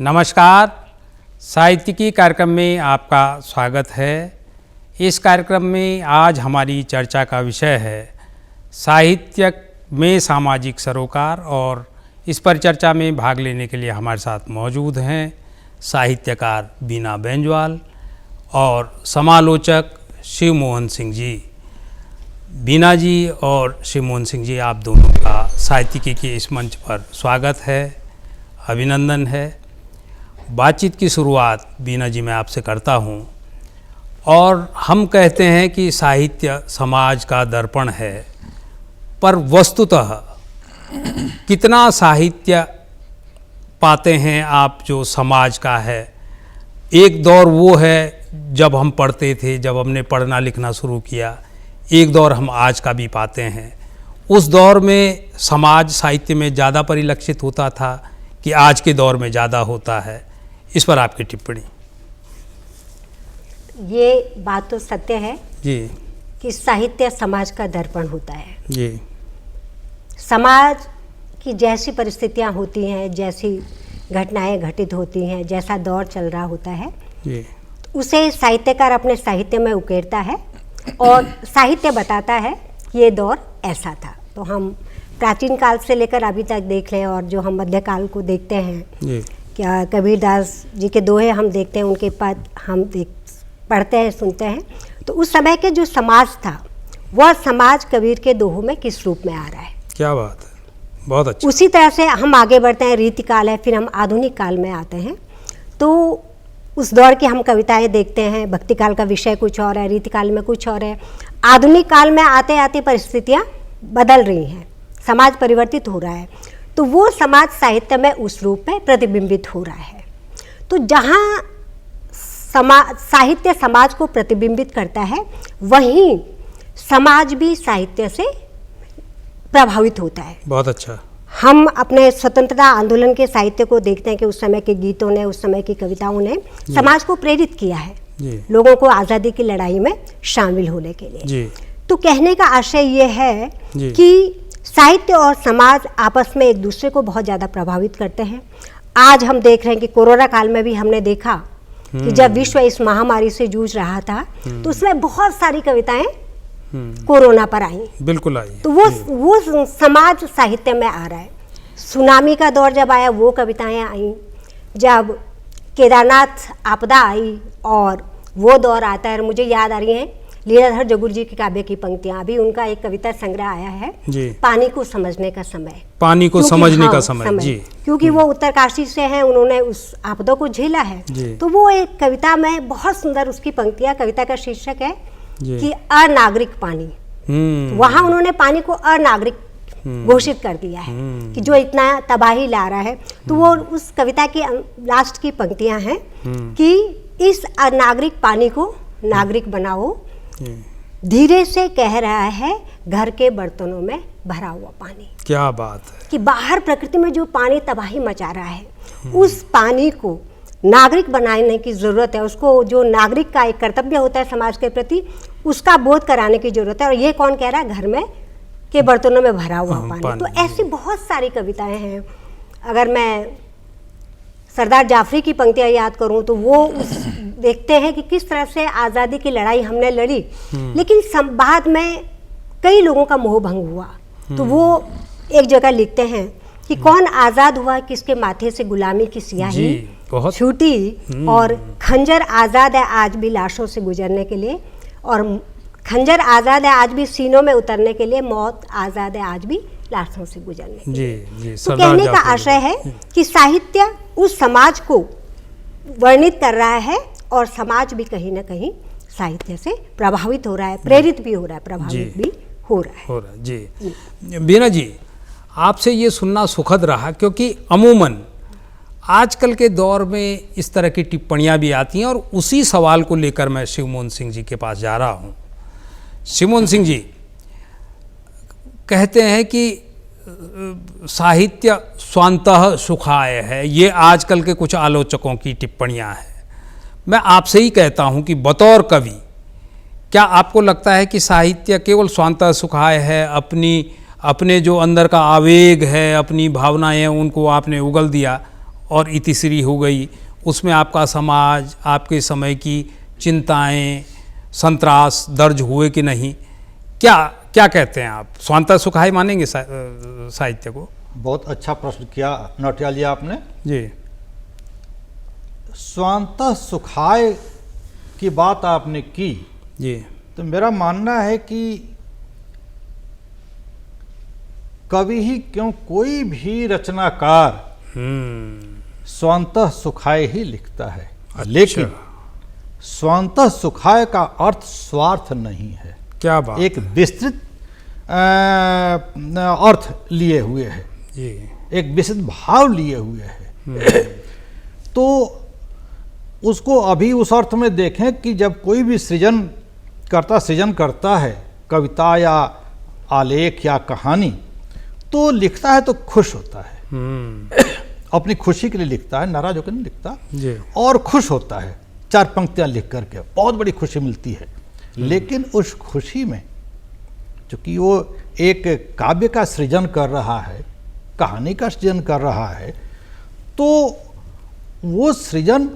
नमस्कार। साहित्यिकी कार्यक्रम में आपका स्वागत है। इस कार्यक्रम में आज हमारी चर्चा का विषय है साहित्य में सामाजिक सरोकार, और इस पर चर्चा में भाग लेने के लिए हमारे साथ मौजूद हैं साहित्यकार बीना बेंजवाल और समालोचक शिव मोहन सिंह जी। बीना जी और शिव मोहन सिंह जी, आप दोनों का साहित्यिकी के इस मंच पर स्वागत है, अभिनंदन है। बातचीत की शुरुआत बीना जी मैं आपसे करता हूँ। और हम कहते हैं कि साहित्य समाज का दर्पण है, पर वस्तुतः कितना साहित्य पाते हैं आप जो समाज का है? एक दौर वो है जब हम पढ़ते थे, जब हमने पढ़ना लिखना शुरू किया, एक दौर हम आज का भी पाते हैं। उस दौर में समाज साहित्य में ज़्यादा परिलक्षित होता था कि आज के दौर में ज़्यादा होता है? इस पर आपकी टिप्पणी। ये बात तो सत्य है जी कि साहित्य समाज का दर्पण होता है। जी। समाज की जैसी परिस्थितियां होती हैं, जैसी घटनाएं घटित होती हैं, जैसा दौर चल रहा होता है जी, उसे साहित्यकार अपने साहित्य में उकेरता है और साहित्य बताता है कि ये दौर ऐसा था। तो हम प्राचीन काल से लेकर अभी तक देख लें, और जो हम मध्यकाल को देखते हैं जी, क्या कबीरदास जी के दोहे हम देखते हैं, उनके पद हम पढ़ते हैं, सुनते हैं, तो उस समय के जो समाज था वह समाज कबीर के दोहों में किस रूप में आ रहा है। क्या बात है, बहुत अच्छा। उसी तरह से हम आगे बढ़ते हैं, रीतिकाल है, फिर हम आधुनिक काल में आते हैं। तो उस दौर की हम कविताएं देखते हैं, भक्ति काल का विषय कुछ और है, रीतिकाल में कुछ और है। आधुनिक काल में आते आते परिस्थितियाँ बदल रही हैं, समाज परिवर्तित हो रहा है, तो वो समाज साहित्य में उस रूप में प्रतिबिंबित हो रहा है। तो जहाँ साहित्य समाज को प्रतिबिंबित करता है, वहीं समाज भी साहित्य से प्रभावित होता है। बहुत अच्छा। हम अपने स्वतंत्रता आंदोलन के साहित्य को देखते हैं कि उस समय के गीतों ने, उस समय की कविताओं ने समाज को प्रेरित किया है जी, लोगों को आज़ादी की लड़ाई में शामिल होने के लिए जी, तो कहने का आशय ये है जी, कि साहित्य और समाज आपस में एक दूसरे को बहुत ज़्यादा प्रभावित करते हैं। आज हम देख रहे हैं कि कोरोना काल में भी हमने देखा कि जब विश्व इस महामारी से जूझ रहा था तो उसमें बहुत सारी कविताएं कोरोना पर आई। बिल्कुल आई। तो वो समाज साहित्य में आ रहा है। सुनामी का दौर जब आया वो कविताएं आई, जब केदारनाथ आपदा आई और वो दौर आता है। मुझे याद आ रही हैं लीलाधर जगुर जी की काव्य की पंक्तियां। अभी उनका एक कविता संग्रह आया है जी, पानी को समझने का समय। पानी को समझने का समय जी, क्योंकि वो उत्तरकाशी से हैं, उन्होंने उस आपदा को झेला है। तो वो एक कविता में बहुत सुंदर उसकी पंक्तियां, कविता का शीर्षक है कि अनागरिक पानी। वहां उन्होंने पानी को अनागरिक घोषित कर दिया है कि जो इतना तबाही ला रहा है। तो वो उस कविता की लास्ट की पंक्तियां हैं कि इस अनागरिक पानी को नागरिक बनाओ, धीरे से कह रहा है घर के बर्तनों में भरा हुआ पानी। क्या बात है कि बाहर प्रकृति में जो पानी तबाही मचा रहा है, उस पानी को नागरिक बनाने की ज़रूरत है। उसको जो नागरिक का एक कर्तव्य होता है समाज के प्रति, उसका बोध कराने की ज़रूरत है। और ये कौन कह रहा है? घर में के बर्तनों में भरा हुआ पानी। तो ऐसी बहुत सारी कविताएं हैं। अगर मैं सरदार जाफरी की पंक्तियां याद करूं तो वो देखते हैं कि किस तरह से आज़ादी की लड़ाई हमने लड़ी, लेकिन बाद में कई लोगों का मोह भंग हुआ। तो वो एक जगह लिखते हैं कि कौन आज़ाद हुआ, किसके माथे से गुलामी की सियाही छूटी, और खंजर आज़ाद है आज भी लाशों से गुजरने के लिए, और खंजर आज़ाद है आज भी सीनों में उतरने के लिए, मौत आज़ाद है आज भी लाशों से गुजरने के लिए। तो कहने का आशय है कि साहित्य उस समाज को वर्णित कर रहा है और समाज भी कहीं ना कहीं साहित्य से प्रभावित हो रहा है, प्रेरित भी हो रहा है, प्रभावित भी हो रहा है। जी। बीना जी, आपसे ये सुनना सुखद रहा, क्योंकि अमूमन आजकल के दौर में इस तरह की टिप्पणियां भी आती हैं, और उसी सवाल को लेकर मैं शिव मोहन सिंह जी के पास जा रहा हूँ। शिव मोहन सिंह जी कहते हैं कि साहित्य स्वांतः सुखाय है, ये आजकल के कुछ आलोचकों की टिप्पणियां हैं। मैं आपसे ही कहता हूं कि बतौर कवि, क्या आपको लगता है कि साहित्य केवल स्वांतः सुखाय है, अपने जो अंदर का आवेग है, अपनी भावनाएं हैं, उनको आपने उगल दिया और इतिश्री हो गई, उसमें आपका समाज, आपके समय की चिंताएं, संतरास दर्ज हुए कि नहीं? क्या क्या कहते हैं आप? स्वांतः सुखाय मानेंगे साहित्य को? बहुत अच्छा प्रश्न किया नौटियाल जी आपने। जी स्वांतः सुखाय की बात आपने की, जी तो मेरा मानना है कि कभी ही क्यों कोई भी रचनाकार स्वांतः सुखाय ही लिखता है। लेकिन स्वांतः सुखाय का अर्थ स्वार्थ नहीं है, क्या बात, एक विस्तृत अर्थ लिए हुए है, जी एक विस्तृत भाव लिए हुए है। तो उसको अभी उस अर्थ में देखें कि जब कोई भी सृजन करता है, कविता या आलेख या कहानी, तो लिखता है तो खुश होता है, अपनी खुशी के लिए लिखता है, नाराज होकर नहीं लिखता, जी और खुश होता है। 4 पंक्तियां लिख करके बहुत बड़ी खुशी मिलती है। लेकिन उस खुशी में चूंकि वो एक काव्य का सृजन कर रहा है, कहानी का सृजन कर रहा है, तो वो सृजन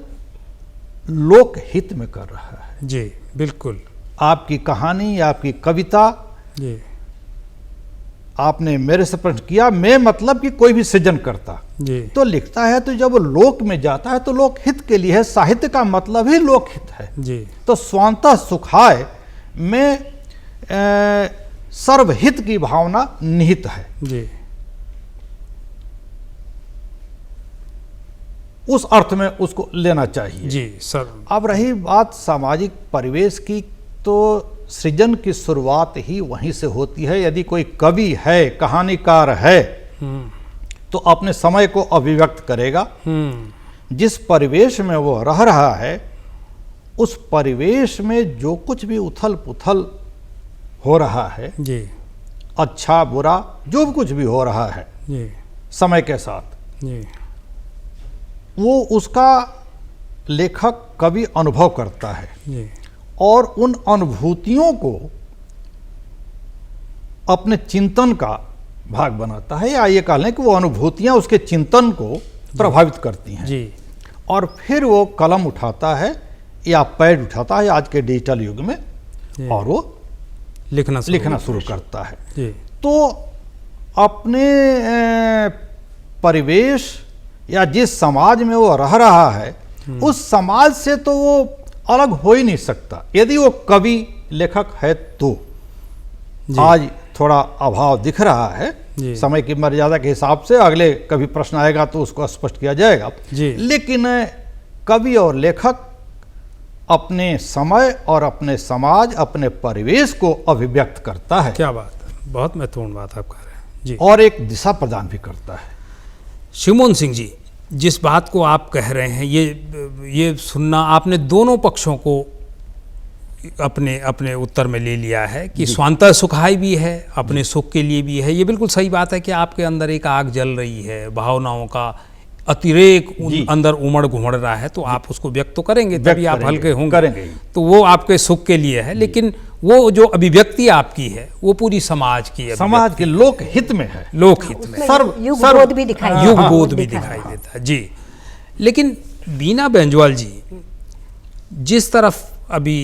लोकहित में कर रहा है। जी बिल्कुल। आपकी कहानी या आपकी कविता, जी आपने मेरे से प्रश्न किया, मैं मतलब कि कोई भी सृजन करता जी तो लिखता है, तो जब वो लोक में जाता है तो लोकहित के लिए है। साहित्य का मतलब ही लोकहित है। जी तो स्वांतः सुखाय में सर्वहित की भावना निहित है। जी उस अर्थ में उसको लेना चाहिए। जी सर। अब रही बात सामाजिक परिवेश की, तो सृजन की शुरुआत ही वहीं से होती है। यदि कोई कवि है, कहानीकार है, तो अपने समय को अभिव्यक्त करेगा। जिस परिवेश में वो रह रहा है, उस परिवेश में जो कुछ भी उथल पुथल हो रहा है, जी अच्छा बुरा जो भी कुछ भी हो रहा है जी समय के साथ, जी वो उसका लेखक कवि अनुभव करता है जी और उन अनुभूतियों को अपने चिंतन का भाग बनाता है, या ये कह लें कि वो अनुभूतियां उसके चिंतन को प्रभावित करती हैं। जी और फिर वो कलम उठाता है या पैड उठाता है आज के डिजिटल युग में, जी। और वो लिखना शुरू करता है। जी तो अपने परिवेश या जिस समाज में वो रह रहा है, उस समाज से तो वो अलग हो ही नहीं सकता। यदि वो कवि लेखक है तो आज थोड़ा अभाव दिख रहा है समय की मर्यादा के हिसाब से, अगले कभी प्रश्न आएगा तो उसको स्पष्ट किया जाएगा। लेकिन कवि और लेखक अपने समय और अपने समाज, अपने परिवेश को अभिव्यक्त करता है। क्या बात है, बहुत महत्वपूर्ण बात आप कह रहे हैं जी। और एक दिशा प्रदान भी करता है। शिवमोहन सिंह जी, जिस बात को आप कह रहे हैं, ये सुनना, आपने दोनों पक्षों को अपने अपने उत्तर में ले लिया है कि स्वांतः सुखाय भी है, अपने सुख के लिए भी है। ये बिल्कुल सही बात है कि आपके अंदर एक आग जल रही है, भावनाओं का अतिरेक अंदर उमड़ घुमड़ रहा है, तो आप उसको व्यक्त तो करेंगे, तभी आप हल्के होंगे, तो वो आपके सुख के लिए है। लेकिन वो जो अभिव्यक्ति आपकी है वो पूरी समाज की है, समाज के लोकहित में है, लोकहित में युगबोध भी दिखाई युगबोध भी दिखाई देता है जी। लेकिन बीना बेंजवाल जी, जिस तरफ अभी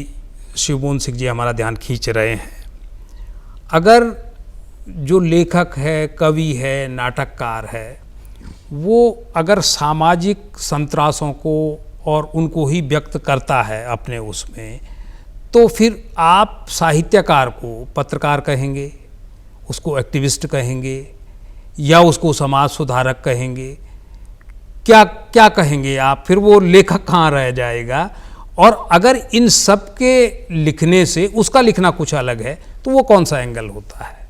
शिवमोहन सिंह जी हमारा ध्यान खींच रहे हैं, अगर जो लेखक है, कवि है, नाटककार है, वो अगर सामाजिक संतरासों को और उनको ही व्यक्त करता है अपने उसमें, तो फिर आप साहित्यकार को पत्रकार कहेंगे, उसको एक्टिविस्ट कहेंगे, या उसको समाज सुधारक कहेंगे? क्या क्या कहेंगे आप? फिर वो लेखक कहाँ रह जाएगा? और अगर इन सब के लिखने से उसका लिखना कुछ अलग है, तो वो कौन सा एंगल होता है?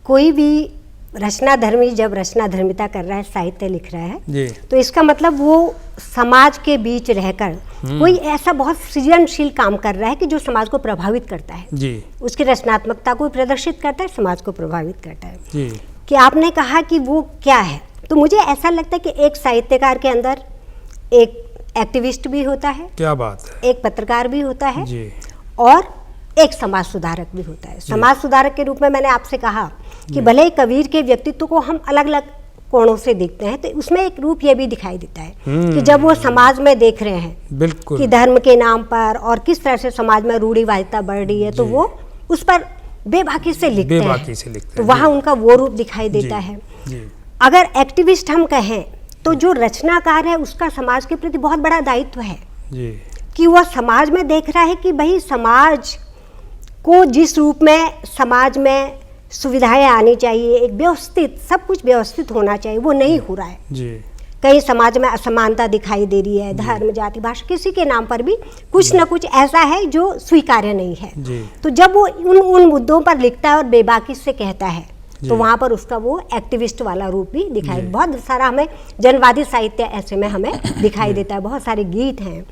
कोई भी रचनाधर्मी जब रचनाधर्मिता कर रहा है, साहित्य लिख रहा है जी, तो इसका मतलब वो समाज के बीच रहकर कोई ऐसा बहुत सृजनशील काम कर रहा है कि जो समाज को प्रभावित करता है जी, उसकी रचनात्मकता को प्रदर्शित करता है, समाज को प्रभावित करता है जी। कि आपने कहा कि वो क्या है, तो मुझे ऐसा लगता है कि एक साहित्यकार के अंदर एक एक्टिविस्ट भी होता है, क्या बात है, एक पत्रकार भी होता है जी, और एक समाज सुधारक भी होता है। समाज सुधारक के रूप में मैंने आपसे कहा कि भले ही कबीर के व्यक्तित्व को हम अलग अलग कोणों से देखते हैं, तो उसमें एक रूप ये भी दिखाई देता है कि जब वो समाज में देख रहे हैं बिल्कुल कि धर्म के नाम पर और किस तरह से समाज में रूढ़िवादिता बढ़ रही है, तो वो उस पर बेबाकी से लिखते हैं, तो वहाँ उनका वो रूप दिखाई देता है। अगर एक्टिविस्ट हम कहें तो जो रचनाकार है उसका समाज के प्रति बहुत बड़ा दायित्व है कि वह समाज में देख रहा है कि भाई समाज को जिस रूप में समाज में सुविधाएं आनी चाहिए, एक व्यवस्थित, सब कुछ व्यवस्थित होना चाहिए, वो नहीं हो रहा है। कहीं समाज में असमानता दिखाई दे रही है, धर्म, जाति, भाषा, किसी के नाम पर भी कुछ न कुछ ऐसा है जो स्वीकार्य नहीं है। तो जब वो उन मुद्दों पर लिखता है और बेबाकी से कहता है, तो वहाँ पर उसका वो एक्टिविस्ट वाला रूप भी दिखाई, बहुत सारा हमें जनवादी साहित्य ऐसे में हमें दिखाई देता है, बहुत सारे गीत हैं।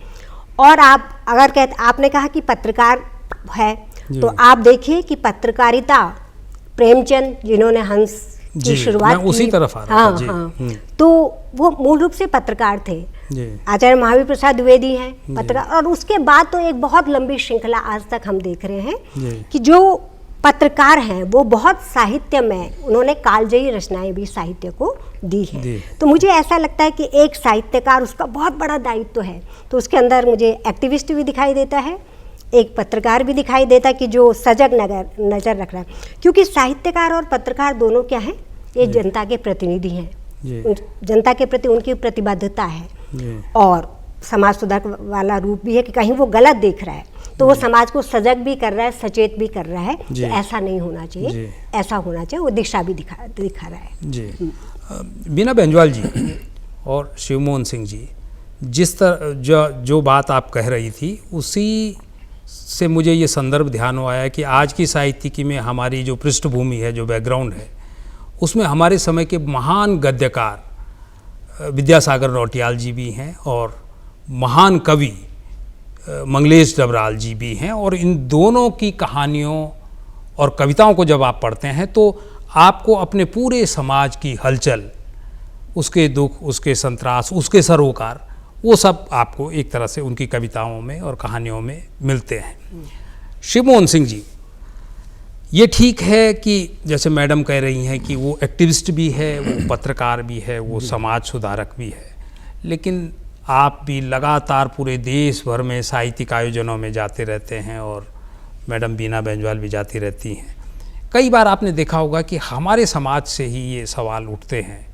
और आप अगर आपने कहा कि पत्रकार है, तो आप देखिए कि पत्रकारिता प्रेमचंद जिन्होंने हंस की शुरुआत की, उसी तरफ आ रहा था। हाँ, तो वो मूल रूप से पत्रकार थे। आचार्य महावीर प्रसाद द्विवेदी हैं पत्रकार, और उसके बाद तो एक बहुत लंबी श्रृंखला आज तक हम देख रहे हैं कि जो पत्रकार हैं वो बहुत साहित्य में उन्होंने कालजयी रचनाएं भी साहित्य को दी हैं। तो मुझे ऐसा लगता है कि एक साहित्यकार, उसका बहुत बड़ा दायित्व है, तो उसके अंदर मुझे एक्टिविस्ट भी दिखाई देता है, एक पत्रकार भी दिखाई देता है कि जो सजग नज़र रख रहा है, क्योंकि साहित्यकार और पत्रकार दोनों क्या हैं, ये जनता के प्रतिनिधि हैं, जनता के प्रति उनकी प्रतिबद्धता है, और समाज सुधार वाला रूप भी है कि कहीं वो गलत देख रहा है तो वो समाज को सजग भी कर रहा है, सचेत भी कर रहा है कि ऐसा नहीं होना चाहिए, ऐसा होना चाहिए, वो दिशा भी दिखा रहा है। जी बीना बेंजवाल जी और शिवमोहन सिंह जी, जिस तरह जो बात आप कह रही थी, उसी से मुझे ये संदर्भ ध्यान में आया कि आज की साहित्यिकी में हमारी जो पृष्ठभूमि है, जो बैकग्राउंड है, उसमें हमारे समय के महान गद्यकार विद्यासागर नौटियाल जी भी हैं और महान कवि मंगलेश डबराल जी भी हैं, और इन दोनों की कहानियों और कविताओं को जब आप पढ़ते हैं तो आपको अपने पूरे समाज की हलचल, उसके दुख, उसके संतरास, उसके सरोकार, वो सब आपको एक तरह से उनकी कविताओं में और कहानियों में मिलते हैं। शिवमोहन सिंह जी, ये ठीक है कि जैसे मैडम कह रही हैं कि वो एक्टिविस्ट भी है, वो पत्रकार भी है, वो समाज सुधारक भी है, लेकिन आप भी लगातार पूरे देश भर में साहित्यिक आयोजनों में जाते रहते हैं और मैडम बीना बेंजवाल भी जाती रहती हैं। कई बार आपने देखा होगा कि हमारे समाज से ही ये सवाल उठते हैं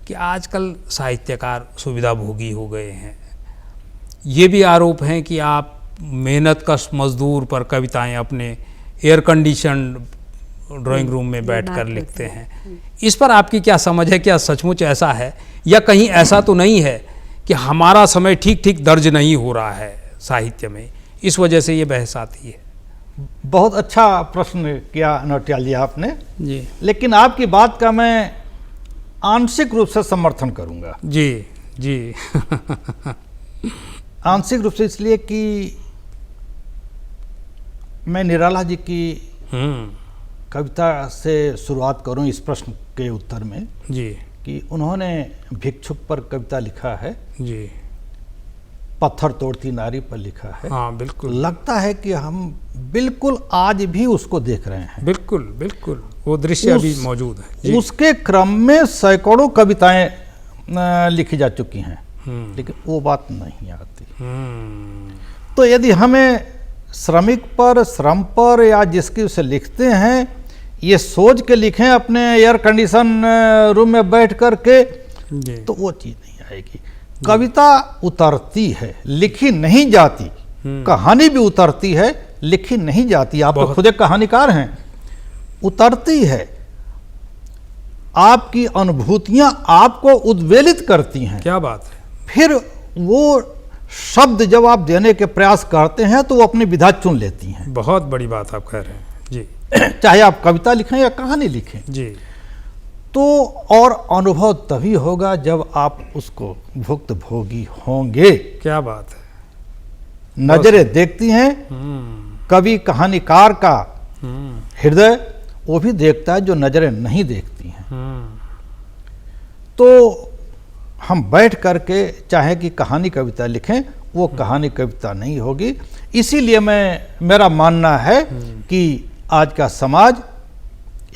कि आजकल साहित्यकार सुविधा भोगी हो गए हैं। ये भी आरोप हैं कि आप मेहनत कश मजदूर पर कविताएं अपने एयर कंडीशन ड्राइंग रूम में बैठकर लिखते हैं। इस पर आपकी क्या समझ है? क्या सचमुच ऐसा है, या कहीं ऐसा तो नहीं है कि हमारा समय ठीक ठीक दर्ज नहीं हो रहा है साहित्य में, इस वजह से ये बहस आती है? बहुत अच्छा प्रश्न किया नौटियाल जी आपने जी, लेकिन आपकी बात का मैं आंशिक रूप से समर्थन करूंगा। जी जी आंशिक रूप से इसलिए कि मैं निराला जी की कविता से शुरुआत करूं इस प्रश्न के उत्तर में जी, कि उन्होंने भिक्षुक पर कविता लिखा है, जी, पत्थर तोड़ती नारी पर लिखा है। हाँ बिल्कुल, लगता है कि हम बिल्कुल आज भी उसको देख रहे हैं। बिल्कुल बिल्कुल, वो दृश्य अभी मौजूद है जी। उसके क्रम में सैकड़ों कविताएं लिखी जा चुकी हैं, लेकिन वो बात नहीं आती। तो यदि हमें श्रमिक पर, श्रम पर, या जिसकी उसे लिखते हैं, ये सोच के लिखें अपने एयर कंडीशन रूम में बैठ कर के, तो वो चीज़ नहीं आएगी। कविता उतरती है, लिखी नहीं जाती। कहानी भी उतरती है, लिखी नहीं जाती। आप तो खुद एक कहानीकार हैं, उतरती है। आपकी अनुभूतियां आपको उद्वेलित करती हैं। क्या बात है। फिर वो शब्द जब आप देने के प्रयास करते हैं तो वो अपनी विधा चुन लेती हैं। बहुत बड़ी बात आप कह रहे हैं जी। चाहे आप कविता लिखें या कहानी लिखें जी, तो और अनुभव तभी होगा जब आप उसको भुक्त भोगी होंगे। क्या बात है। नजरें देखती हैं, कवि कहानीकार का हृदय वो भी देखता है जो नजरें नहीं देखती हैं। तो हम बैठ करके चाहे कि कहानी कविता लिखें, वो कहानी कविता नहीं होगी। इसीलिए मेरा मानना है कि आज का समाज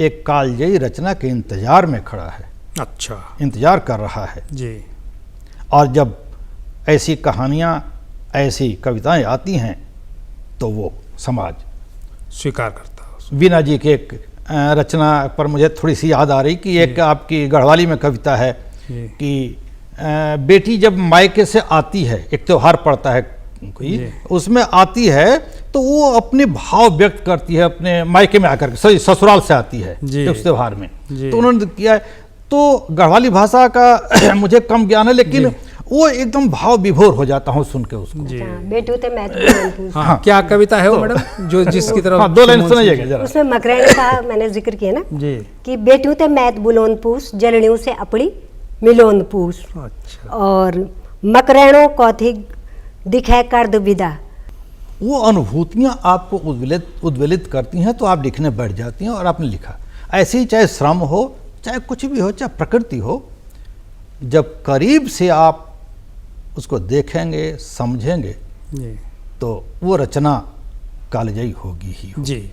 एक कालजयी रचना के इंतजार में खड़ा है। अच्छा। इंतजार कर रहा है। जी। और जब ऐसी कहानियाँ, ऐसी कविताएं आती हैं तो वो समाज स्वीकार करता है। बीना जी के एक रचना पर मुझे थोड़ी सी याद आ रही कि एक आपकी गढ़वाली में कविता है कि बेटी जब मायके से आती है, एक त्योहार पड़ता है कोई, उसमें आती है तो वो अपने भाव व्यक्त करती है अपने मायके में आकर के, ससुराल से आती है उस त्योहार में। तो उन्होंने किया है, तो गढ़वाली भाषा का मुझे कम ज्ञान है, लेकिन वो एकदम भाव विभोर हो जाता हूँ सुन के उसको। बेटू ते मैं हाँ, क्या कविता है वो मैडम जो जिसकी तरफ? हाँ, 2 लाइन सुनाइएगा जरा। उसमें मकरैणी का मैंने जिक्र किया ना जी, कि बेटू ते मैत बुलोन पूस जलनियों से अपनी मिलोन पूस। अच्छा। और मकरैणों कौथिक दिखे कर्द विदा। वो अनुभूतियाँ आपको उद्वेलित करती हैं तो आप लिखने बैठ जाती हैं और आपने लिखा। ऐसे ही चाहे श्रम हो, चाहे कुछ भी हो, चाहे प्रकृति हो, जब करीब से आप उसको देखेंगे, समझेंगे जी, तो वो रचना कालजयी होगी ही होगी।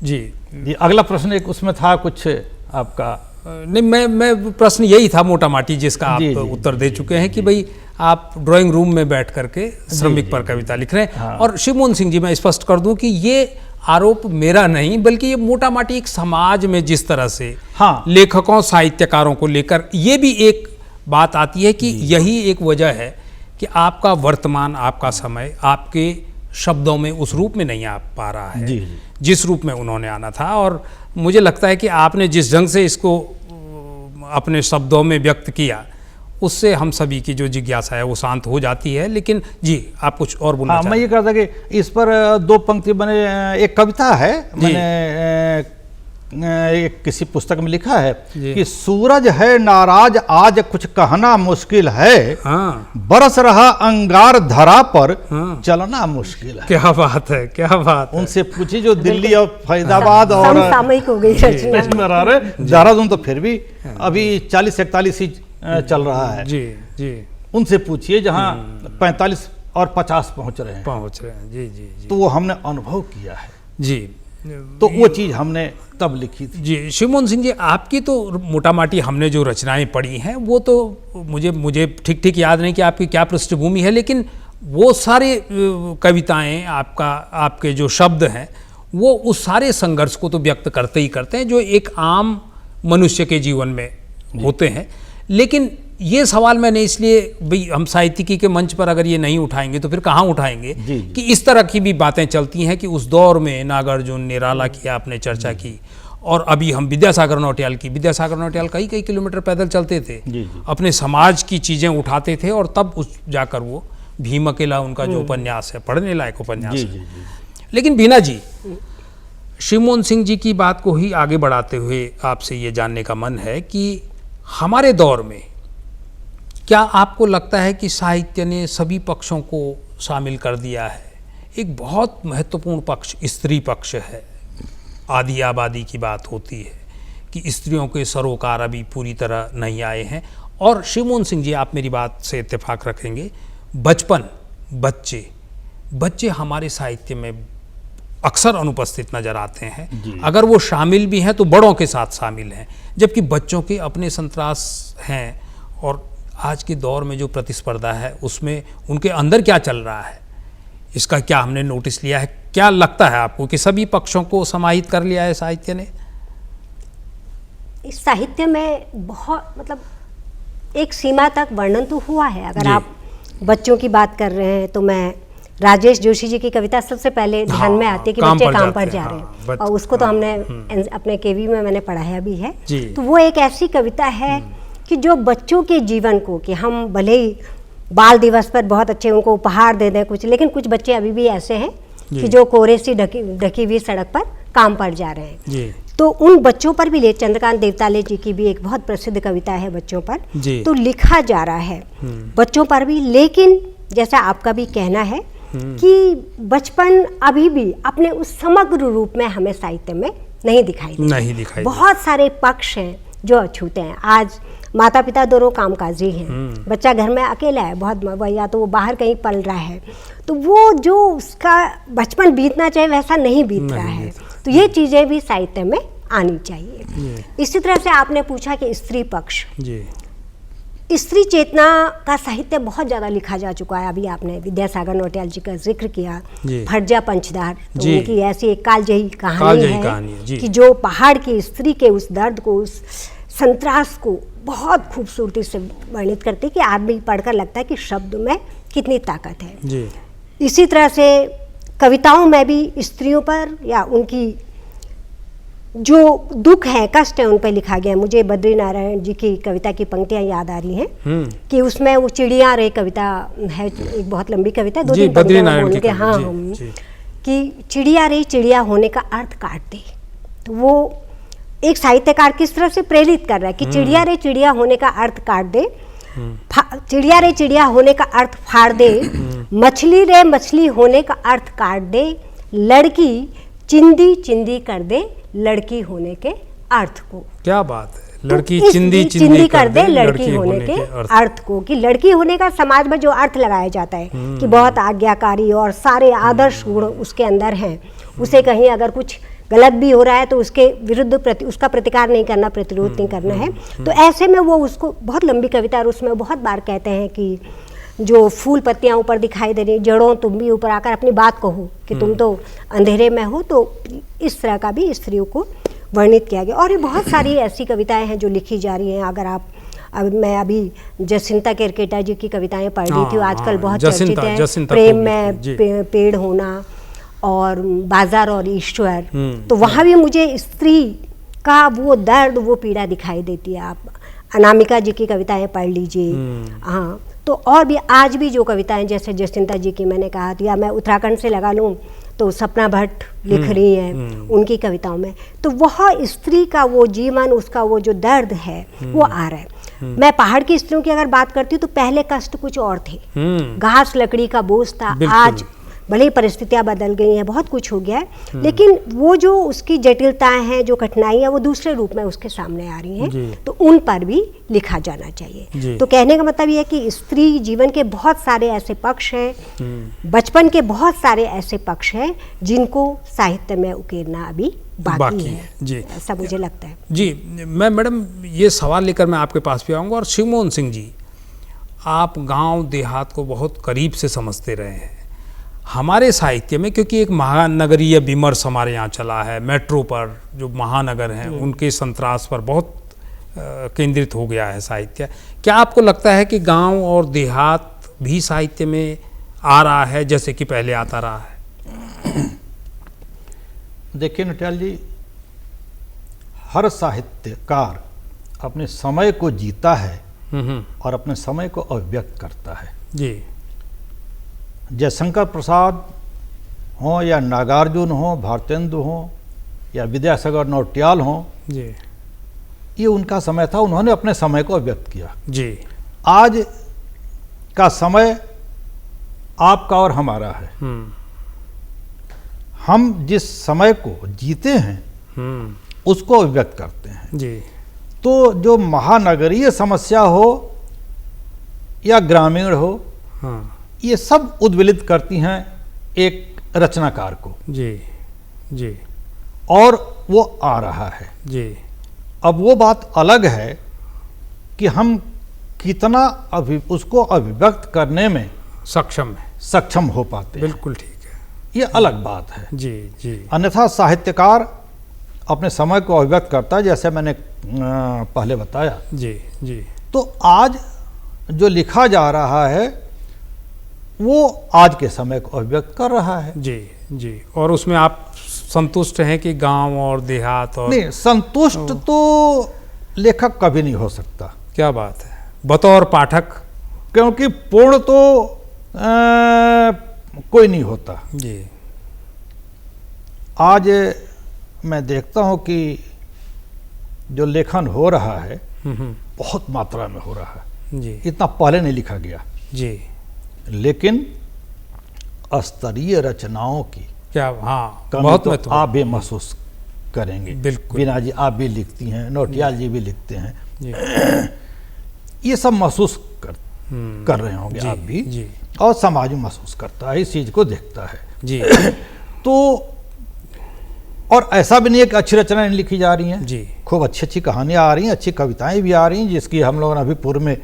जी। ये अगला प्रश्न एक उसमें था कुछ आपका? नहीं, मैं प्रश्न यही था मोटा माटी जिसका आप उत्तर दे चुके हैं कि भाई आप ड्राइंग रूम में बैठ करके श्रमिक पर कविता लिख रहे हैं। और शिवमोहन सिंह जी, मैं स्पष्ट कर दूं कि ये आरोप मेरा नहीं, बल्कि ये मोटा माटी एक समाज में जिस तरह से लेखकों, साहित्यकारों को लेकर ये भी एक बात आती है कि यही एक वजह है कि आपका वर्तमान, आपका समय आपके शब्दों में उस रूप में नहीं आ पा रहा है जिस रूप में उन्होंने आना था। और मुझे लगता है कि आपने जिस ढंग से इसको अपने शब्दों में व्यक्त किया, उससे हम सभी की जो जिज्ञासा है वो शांत हो जाती है। लेकिन जी, आप कुछ और बोलना चाहते हैं? मैं ये कहता कि इस पर 2 पंक्ति बने, एक कविता है, मैंने एक किसी पुस्तक में लिखा है कि सूरज है नाराज आज कुछ कहना मुश्किल है, बरस रहा अंगार धरा पर चलना मुश्किल है। क्या बात है, क्या बात है। उनसे पूछिए जो दिल्ली और फरीदाबाद और सामयिक हो गई देहरादून तो फिर भी अभी 40-41 ही चल रहा है। जी जी। उनसे पूछिए जहाँ 45 और 50 पहुँच रहे हैं। जी जी। तो वो हमने अनुभव किया है जी, तो वो चीज़ हमने तब लिखी थी। जी, शिवमोहन सिंह जी, आपकी तो मोटा माटी हमने जो रचनाएं पढ़ी हैं वो तो मुझे ठीक याद नहीं कि आपकी क्या पृष्ठभूमि है, लेकिन वो सारे कविताएं, आपके जो शब्द हैं वो उस सारे संघर्ष को तो व्यक्त करते ही करते हैं जो एक आम मनुष्य के जीवन में होते हैं। लेकिन ये सवाल मैंने इसलिए, भाई हम साहित्यिकी के मंच पर अगर ये नहीं उठाएंगे तो फिर कहाँ उठाएंगे कि इस तरह की भी बातें चलती हैं कि उस दौर में नागार्जुन, निराला की आपने चर्चा की, और अभी हम विद्यासागर नौटियाल कई किलोमीटर पैदल चलते थे, अपने समाज की चीज़ें उठाते थे, और तब उस जाकर वो भीम अकेला उनका जो उपन्यास है, पढ़ने लायक उपन्यास है। लेकिन बीना जी, शिवमोहन सिंह जी की बात को ही आगे बढ़ाते हुए आपसे ये जानने का मन है कि हमारे दौर में क्या आपको लगता है कि साहित्य ने सभी पक्षों को शामिल कर दिया है? एक बहुत महत्वपूर्ण पक्ष स्त्री पक्ष है। आदि आबादी की बात होती है कि स्त्रियों के सरोकार अभी पूरी तरह नहीं आए हैं। और शिवमोहन सिंह जी, आप मेरी बात से इत्तेफाक रखेंगे, बच्चे हमारे साहित्य में अक्सर अनुपस्थित नजर आते हैं। अगर वो शामिल भी हैं तो बड़ों के साथ शामिल हैं, जबकि बच्चों के अपने संतरास हैं। और आज के दौर में जो प्रतिस्पर्धा है उसमें उनके अंदर क्या चल रहा है, इसका क्या हमने नोटिस लिया है? क्या लगता है आपको कि सभी पक्षों को समाहित कर लिया है साहित्य ने? इस साहित्य में बहुत, मतलब एक सीमा तक वर्णन तो हुआ है। अगर आप बच्चों की बात कर रहे हैं तो मैं राजेश जोशी जी की कविता सबसे पहले ध्यान में आती है कि बच्चे काम पर जा रहे हैं, और उसको तो हमने अपने केवी में मैंने पढ़ाया भी है। तो वो एक ऐसी कविता है कि जो बच्चों के जीवन को, कि हम भले ही बाल दिवस पर बहुत अच्छे उनको उपहार दे दें कुछ, लेकिन कुछ बच्चे अभी भी ऐसे हैं कि जो कोहरे से ढकी हुई सड़क पर काम पर जा रहे हैं। तो उन बच्चों पर भी चंद्रकांत देवताले जी की भी एक बहुत प्रसिद्ध कविता है बच्चों पर, तो लिखा जा रहा है बच्चों पर भी। लेकिन जैसा आपका भी कहना है कि बचपन अभी भी अपने उस समग्र रूप में हमें साहित्य में नहीं दिखाई। बहुत सारे पक्ष हैं जो अछूते हैं। आज माता पिता दोनों कामकाजी हैं, बच्चा घर में अकेला है, बहुत, या तो वो बाहर कहीं पल रहा है, तो वो जो उसका बचपन बीतना चाहिए वैसा नहीं बीत रहा है। तो ये चीज़ें भी साहित्य में आनी चाहिए। जी इसी तरह से आपने पूछा कि स्त्री पक्ष, जी स्त्री चेतना का साहित्य बहुत ज़्यादा लिखा जा चुका है। अभी आपने विद्यासागर नौटियाल जी का जिक्र किया, जी। फर्जा पंचदार, तो जी। उनकी ऐसी एक कालजयी कहानी कालजयी है कहानी है, जी। कि जो पहाड़ की स्त्री के उस दर्द को, उस संत्रास को बहुत खूबसूरती से वर्णित करती है कि आदमी पढ़कर लगता है कि शब्द में कितनी ताकत है। जी इसी तरह से कविताओं में भी स्त्रियों पर या उनकी जो दुख है, कष्ट है, उन पर लिखा गया है। मुझे बद्री नारायण जी की कविता की पंक्तियां याद आ रही हैं कि उसमें वो चिड़िया रे कविता है, एक बहुत लंबी कविता है, दो जी, तीन बद्री पंक्तियां नारायण बोल की के, कविता, हाँ जी, जी। कि चिड़िया रे चिड़िया होने का अर्थ काट दे। तो वो एक साहित्यकार किस तरह से प्रेरित कर रहा है कि चिड़िया रे चिड़िया होने का अर्थ काट दे, चिड़िया रे चिड़िया होने का अर्थ फाड़ दे, मछली रे मछली होने का अर्थ काट दे, लड़की चिंदी चिंदी कर दे लड़की होने के अर्थ को। क्या बात है, लड़की तो इस चिंदी चिंदी कर दे लड़की होने के अर्थ को, कि लड़की होने का समाज में जो अर्थ लगाया जाता है कि बहुत आज्ञाकारी और सारे आदर्श गुण उसके अंदर हैं, उसे कहीं अगर कुछ गलत भी हो रहा है तो उसके विरुद्ध उसका प्रतिकार नहीं करना, प्रतिरोध नहीं करना है। तो ऐसे में वो उसको बहुत लंबी कविता, और उसमें बहुत बार कहते हैं कि जो फूल पत्तियां ऊपर दिखाई दे रही, जड़ों तुम भी ऊपर आकर अपनी बात कहो कि तुम तो अंधेरे में हो। तो इस तरह का भी स्त्रियों को वर्णित किया गया। और ये बहुत सारी ऐसी कविताएं हैं जो लिखी जा रही हैं। अगर आप मैं अभी जसिंता केरकेटा जी की कविताएं पढ़ रही थी, आजकल बहुत चर्चित है, प्रेम में पेड़ होना और बाजार और ईश्वर। तो वहाँ भी मुझे स्त्री का वो दर्द, वो पीड़ा दिखाई देती है। आप अनामिका जी की कविताएं पढ़ लीजिए। हाँ, तो और भी आज भी जो कविताएं, जैसे जसिंता जी की मैंने कहा था, या मैं उत्तराखंड से लगा लूँ तो सपना भट्ट लिख रही हैं उनकी कविताओं में, तो वह स्त्री का वो जीवन, उसका वो जो दर्द है वो आ रहा है। मैं पहाड़ की स्त्रियों की अगर बात करती हूँ तो पहले कष्ट कुछ और थे, घास लकड़ी का बोझ था। आज भले ही परिस्थितियां बदल गई हैं, बहुत कुछ हो गया है, लेकिन वो जो उसकी जटिलताएं हैं, जो कठिनाइयां, वो दूसरे रूप में उसके सामने आ रही हैं, तो उन पर भी लिखा जाना चाहिए। तो कहने का मतलब ये है कि स्त्री जीवन के बहुत सारे ऐसे पक्ष हैं, बचपन के बहुत सारे ऐसे पक्ष हैं जिनको साहित्य में उकेरना अभी बाकी है। जी, ऐसा मुझे लगता है। जी, मैं मैडम ये सवाल लेकर मैं आपके पास भी आऊँगा। और शिवमोहन सिंह जी, आप गांव देहात को बहुत करीब से समझते रहे हैं। हमारे साहित्य में, क्योंकि एक महानगरीय विमर्श हमारे यहाँ चला है, मेट्रो पर जो महानगर हैं उनके संत्रास पर बहुत केंद्रित हो गया है साहित्य। क्या आपको लगता है कि गांव और देहात भी साहित्य में आ रहा है जैसे कि पहले आता रहा है? देखिए नौटियाल जी, हर साहित्यकार अपने समय को जीता है और अपने समय को अभिव्यक्त करता है। जी, जयशंकर प्रसाद हों या नागार्जुन हों, भारतेंदु हों या विद्यासागर नौटियाल हों, जी, ये उनका समय था, उन्होंने अपने समय को अभिव्यक्त किया। जी, आज का समय आपका और हमारा है। हम जिस समय को जीते हैं उसको अभिव्यक्त करते हैं। जी, तो जो महानगरीय समस्या हो या ग्रामीण हो, हाँ, ये सब उद्वेलित करती हैं एक रचनाकार को। जी, जी, और वो आ रहा है। जी। अब वो बात अलग है कि हम कितना उसको अभिव्यक्त करने में सक्षम हो पाते हैं। बिल्कुल ठीक है, ये अलग बात है। जी, जी। अन्यथा साहित्यकार अपने समय को अभिव्यक्त करता है, जैसे मैंने पहले बताया। जी, जी। तो आज जो लिखा जा रहा है वो आज के समय को अभिव्यक्त कर रहा है। जी, जी। और उसमें आप संतुष्ट हैं कि गांव और देहात? और नहीं, संतुष्ट तो लेखक कभी नहीं हो सकता। क्या बात है, बतौर पाठक? क्योंकि पूर्ण तो कोई नहीं होता। जी। आज मैं देखता हूँ कि जो लेखन हो रहा है बहुत मात्रा में हो रहा है। जी। इतना पहले नहीं लिखा गया। जी। लेकिन स्तरीय रचनाओं की क्या, हाँ, बहुत तो आप भी महसूस करेंगे। बिल्कुल। बीना जी आप भी लिखती हैं, नौटियाल जी भी लिखते हैं। जी। ये सब महसूस कर रहे होंगे आप भी। जी। और समाज महसूस करता है, इस चीज को देखता है। जी। तो और ऐसा भी नहीं है कि अच्छी रचनाएं लिखी जा रही हैं जी। खूब अच्छी अच्छी कहानियां आ रही हैं, अच्छी कविताएं भी आ रही हैं, जिसकी हम लोगों ने अभी पूर्व में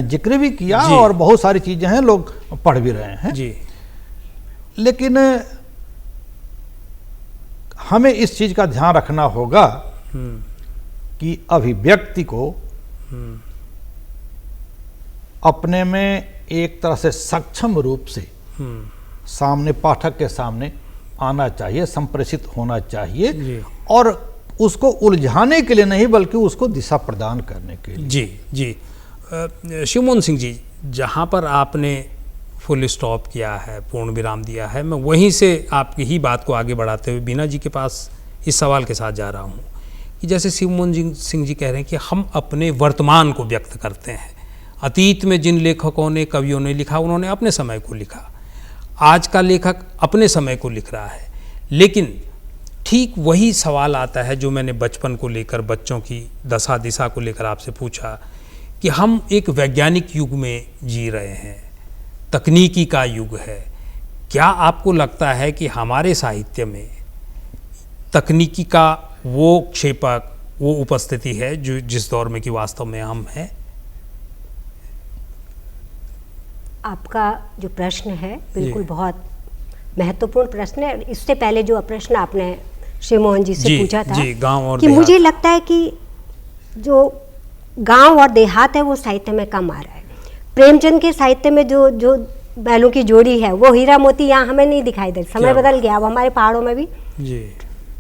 जिक्र भी किया, जी। और बहुत सारी चीज़ें हैं, लोग पढ़ भी रहे हैं। जी लेकिन हमें इस चीज़ का ध्यान रखना होगा कि अभिव्यक्ति को अपने में एक तरह से सक्षम रूप से सामने, पाठक के सामने आना चाहिए, संप्रेषित होना चाहिए, जी। और उसको उलझाने के लिए नहीं बल्कि उसको दिशा प्रदान करने के लिए। जी जी। शिवमोहन सिंह जी, जहाँ पर आपने फुल स्टॉप किया है, पूर्ण विराम दिया है, मैं वहीं से आपकी ही बात को आगे बढ़ाते हुए बीना जी के पास इस सवाल के साथ जा रहा हूँ कि जैसे शिवमोहन सिंह जी कह रहे हैं कि हम अपने वर्तमान को व्यक्त करते हैं। अतीत में जिन लेखकों ने, कवियों ने लिखा, उन्होंने अपने समय को लिखा। आज का लेखक अपने समय को लिख रहा है। लेकिन ठीक वही सवाल आता है जो मैंने बचपन को लेकर, बच्चों की दशा दिशा को लेकर आपसे पूछा कि हम एक वैज्ञानिक युग में जी रहे हैं, तकनीकी का युग है। क्या आपको लगता है कि हमारे साहित्य में तकनीकी का वो क्षेपक, वो उपस्थिति है जो जिस दौर में कि वास्तव में हम हैं? आपका जो प्रश्न है बिल्कुल बहुत महत्वपूर्ण प्रश्न है। इससे पहले जो प्रश्न आपने शिवमोहन जी से पूछा था जी, गांव और कि देहात। मुझे लगता है कि जो गांव और देहात है वो साहित्य में कम आ रहा है। प्रेमचंद के साहित्य में जो जो बैलों की जोड़ी है, वो हीरा मोती यहाँ हमें नहीं दिखाई दे। समय बदल गया, अब हमारे पहाड़ों में भी जी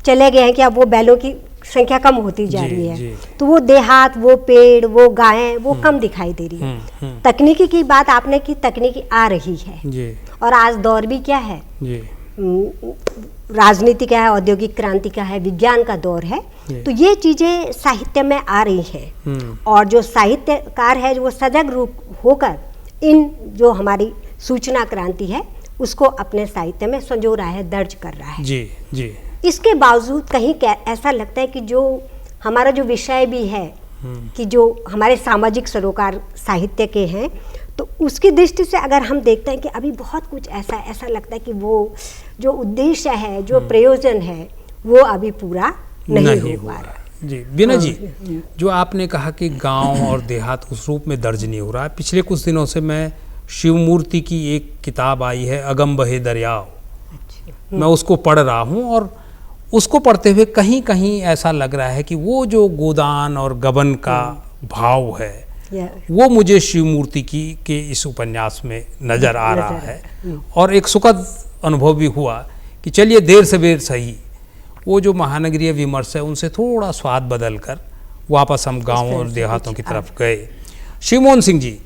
चले गए हैं कि अब वो बैलों की संख्या कम होती जा जी, रही है। जी। तो वो देहात, वो पेड़, वो गायें, वो कम दिखाई दे रही है। तकनीकी की बात आपने की, तकनीकी आ रही है, जी और आज दौर भी क्या है, जी राजनीति का है, औद्योगिक क्रांति का है, विज्ञान का दौर है। तो ये चीजें साहित्य में आ रही हैं, और जो साहित्यकार है वो सजग रूप होकर इन जो हमारी सूचना क्रांति है उसको अपने साहित्य में संजो रहा है, दर्ज कर रहा है। जी जी इसके बावजूद कहीं ऐसा लगता है कि जो हमारा जो विषय भी है कि जो हमारे सामाजिक सरोकार साहित्य के हैं, तो उसकी दृष्टि से अगर हम देखते हैं कि अभी बहुत कुछ ऐसा लगता है कि वो जो उद्देश्य है, जो प्रयोजन है, वो अभी पूरा नहीं हो पा रहा। जी बीना जी, जो आपने कहा कि गांव और देहात उस रूप में दर्ज नहीं हो रहा है, पिछले कुछ दिनों से मैं शिवमूर्ति की एक किताब आई है, अगम बहे दरियाव, मैं उसको पढ़ रहा हूँ, और उसको पढ़ते हुए कहीं कहीं ऐसा लग रहा है कि वो जो गोदान और गबन का भाव है वो मुझे शिवमूर्ति की के इस उपन्यास में नज़र आ रहा है। और एक सुखद अनुभव भी हुआ कि चलिए देर से बेर सही, वो जो महानगरीय विमर्श है उनसे थोड़ा स्वाद बदल कर वापस हम गाँव और देहातों की तरफ गए। शिवमोहन सिंह जी,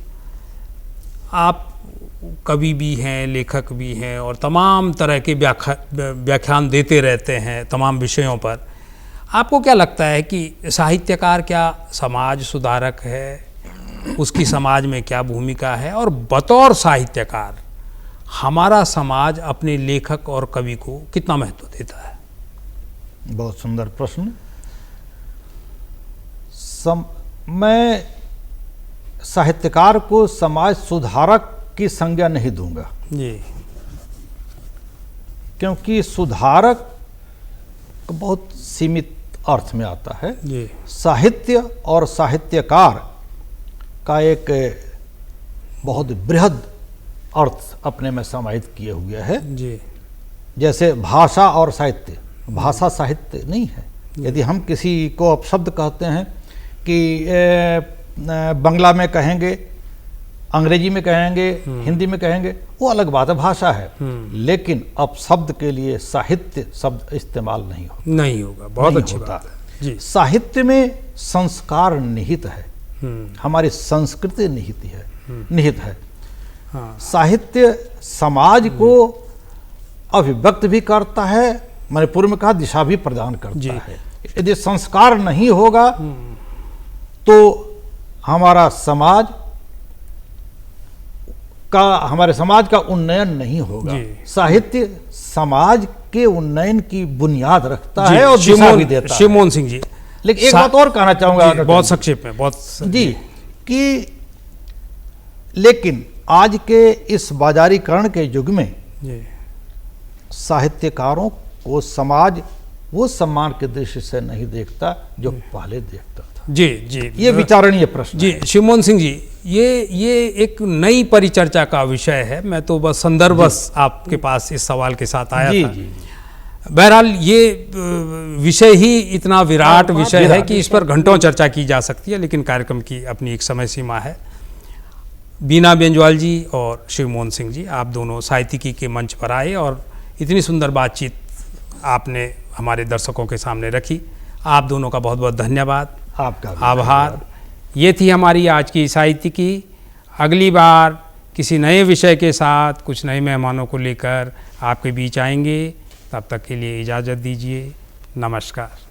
आप कवि भी हैं, लेखक भी हैं, और तमाम तरह के व्याख्यान देते रहते हैं तमाम विषयों पर। आपको क्या लगता है कि साहित्यकार क्या समाज सुधारक है, उसकी समाज में क्या भूमिका है, और बतौर साहित्यकार हमारा समाज अपने लेखक और कवि को कितना महत्व देता है? बहुत सुंदर प्रश्न। मैं साहित्यकार को समाज सुधारक की संज्ञा नहीं दूंगा जी, क्योंकि सुधारक बहुत सीमित अर्थ में आता है। जी साहित्य और साहित्यकार का एक बहुत बृहद अर्थ अपने में समाहित किए हुए है। जी जैसे भाषा और साहित्य, भाषा साहित्य नहीं है। यदि हम किसी को अपशब्द कहते हैं कि बंगला में कहेंगे, अंग्रेजी में कहेंगे, हिंदी में कहेंगे, वो अलग बात है, भाषा है। लेकिन अपशब्द के लिए साहित्य शब्द इस्तेमाल नहीं होगा। बहुत नहीं अच्छी होता। बात है जी। साहित्य में संस्कार निहित है, हमारी संस्कृति निहित है। हाँ। साहित्य समाज को अभिव्यक्त भी करता है, मैंने पूर्व में कहा दिशा भी प्रदान करता है। यदि संस्कार नहीं होगा तो हमारे समाज का उन्नयन नहीं होगा। साहित्य समाज के उन्नयन की बुनियाद रखता है और दिशा भी देता है। शिवमोहन सिंह जी, लेकिन एक बात और कहना चाहूंगा बहुत संक्षेप में, बहुत जी, कि लेकिन आज के इस बाजारीकरण के युग में जी साहित्यकारों को समाज वो सम्मान के दृष्टि से नहीं देखता जो पहले देखता था। जी जी, ये विचारणीय प्रश्न जी है। शिवमोहन सिंह जी, ये एक नई परिचर्चा का विषय है। मैं तो बस संदर्भवश आपके पास इस सवाल के साथ आया जी था। जी बहरहाल ये विषय ही इतना विराट विषय है कि इस पर घंटों चर्चा की जा सकती है, लेकिन कार्यक्रम की अपनी एक समय सीमा है। बीना बेंजवाल जी और शिवमोहन सिंह जी, आप दोनों साहित्यिकी के मंच पर आए और इतनी सुंदर बातचीत आपने हमारे दर्शकों के सामने रखी। आप दोनों का बहुत बहुत धन्यवाद, आपका भी आभार। ये थी हमारी आज की साहित्यिकी। अगली बार किसी नए विषय के साथ कुछ नए मेहमानों को लेकर आपके बीच आएंगे। तब तक के लिए इजाज़त दीजिए। नमस्कार।